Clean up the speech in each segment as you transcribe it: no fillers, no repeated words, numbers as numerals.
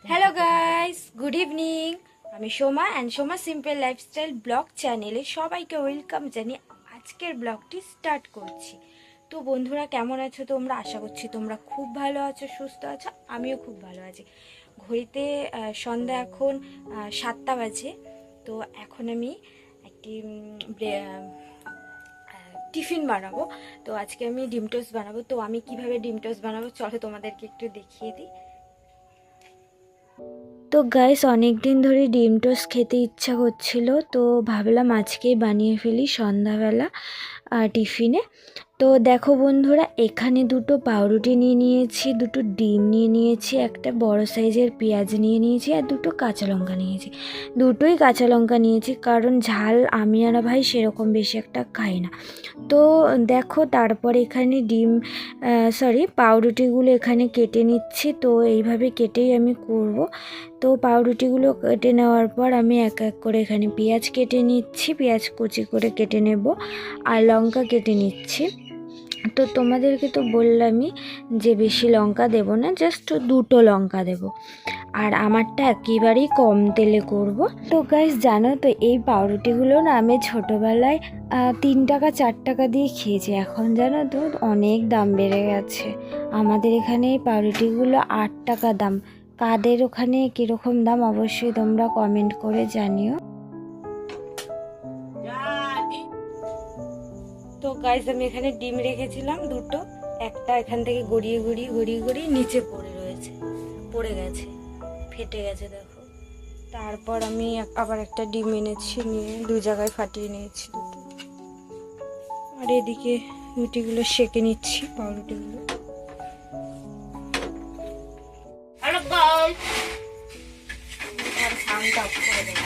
Hello guys, good evening. আমি Soma and Soma simple lifestyle blog চ্যানেলে সবাইকে ওয়েলকাম জানিয়ে আজকের ব্লগটি স্টার্ট করছি। তো বন্ধুরা, কেমন আছো তোমরা? আশা করছি তোমরা খুব ভালো আছো, সুস্থ আছো। আমিও খুব ভালো আছি। ঘড়িতে সন্ধ্যা এখন 7টা বাজে। তো এখন আমি একটি টিফিন বানাবো। তো আজকে আমি ডিম টোস্ট বানাবো। তো আমি কিভাবে ডিম টোস্ট বানাবো চলো তোমাদেরকে একটু দেখিয়ে দিই। তো গাইস, অনেক দিন ধরে ডিম টোস্ট খেতে ইচ্ছা করছিল, তো ভাবলাম আজকেই বানিয়ে ফেলি সন্ধ্যাবেলা টিফিনে। তো দেখো বন্ধুরা, এখানে দুটো পাউরুটি নিয়ে নিয়েছি, দুটো ডিম নিয়ে নিয়েছি, একটা বড় সাইজের পেঁয়াজ নিয়ে নিয়েছি আর দুটো কাঁচা লঙ্কা নিয়েছি। দুটোই কাঁচা লঙ্কা নিয়েছি কারণ ঝাল আমি আর ভাই সেরকম বেশি একটা খাই না। তো দেখো, তারপরে এখানে পাউরুটিগুলো এখানে কেটে নিচ্ছি। তো এইভাবে কেটেই আমি করব। তো পাউরুটিগুলো কেটে নেওয়ার পর আমি এক এক করে এখানে পেঁয়াজ কেটে নিচ্ছি, পেঁয়াজ কুচি করে কেটে নেব আর লঙ্কা কেটে নিচ্ছি। তো তোমাদেরকে তো বললামই যে বেশি লঙ্কা দেব না, জাস্ট দুটো লঙ্কা দেব। আর আমারটা একেবারেই কম তেলে করব। তো গাইস, জানো তো এই পাউরুটিগুলো না আমি ছোটোবেলায় 3 টাকা 4 টাকা দিয়ে খেয়েছি। এখন জানো তো অনেক দাম বেড়ে গেছে। আমাদের এখানে এই পাউরুটিগুলো 8 টাকা দাম। কাদের ওখানে কীরকম দাম অবশ্যই তোমরা কমেন্ট করে জানিও। তো গাইস, আমি এখানে ডিম রেখেছিলাম দুটো, একটা এখান থেকে গড়িয়ে গড়িয়ে নিচে পড়ে গেছে, ফেটে গেছে দেখো। তারপর আমি আবার একটা ডিম এনেছি, নিয়ে দু জায়গায় ফাটিয়ে নিয়েছি দুটো। আর এদিকে রুটিগুলো সেঁকে নিচ্ছি, পাউরুটিগুলো। সাউন্ড অফ করে দেবো।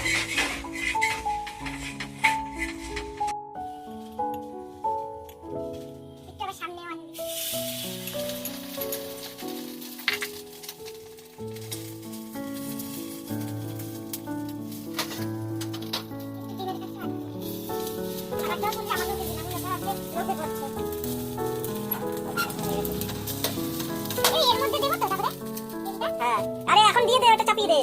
আরে এখন দিয়ে দে, ওটা চাপিয়ে দে।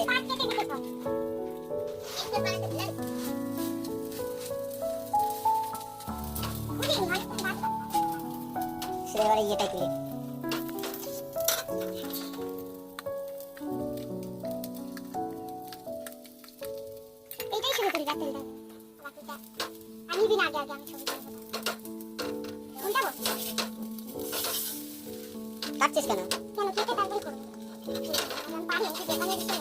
সেবারে ইয়েটাই তুলে এইটাই শুরু করি রাতের দাও। বাকিটা আমি দিন আগে আমি ছবি করব। কোনটা বল? কাটছিস কেন? কেন কেটে তারপরে করব। আমি পারি, আমি দোকানে দিতে।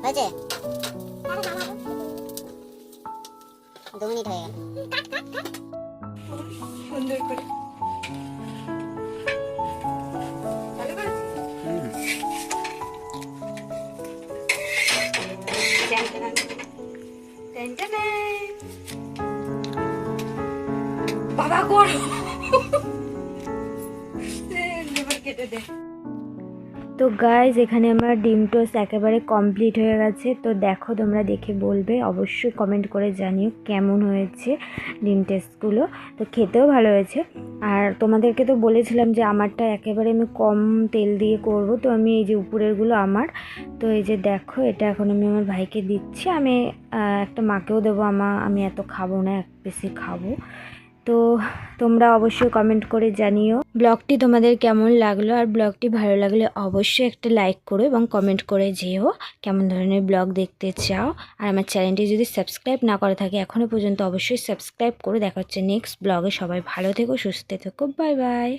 হয়েছে? 2 মিনিট হয়ে গেল। সুন্দর করে বাবা করো, কেটে দে। তো গাইজ, এখানে আমার ডিম টোস্ট একেবারে কমপ্লিট হয়ে গেছে। তো দেখো, তোমরা দেখে বলবে, অবশ্যই কমেন্ট করে জানিও কেমন হয়েছে ডিম টোস্টগুলো। তো খেতেও ভালো হয়েছে। আর তোমাদেরকে তো বলেছিলাম যে আমারটা একেবারে আমি কম তেল দিয়ে করব। তো আমি এই যে উপরেরগুলো আমার, তো এই যে দেখো, এটা এখন আমি আমার ভাইকে দিচ্ছি। আমি একটা মাকেও দেবো। আমি এত খাবো না, এক পিসই খাবো। তো তোমরা অবশ্যই কমেন্ট করে জানিও ব্লগটি তোমাদের কেমন লাগলো। আর ব্লগটি ভালো লাগলে অবশ্যই একটা লাইক করো এবং কমেন্ট করে যেও কেমন ধরনের ব্লগ দেখতে চাও। আর আমার চ্যানেলটি যদি সাবস্ক্রাইব না করা থাকে এখনও পর্যন্ত, অবশ্যই সাবস্ক্রাইব করে। দেখা হচ্ছে নেক্সট ব্লগে। সবাই ভালো থেকো, সুস্থ থেকো, বাই বাই।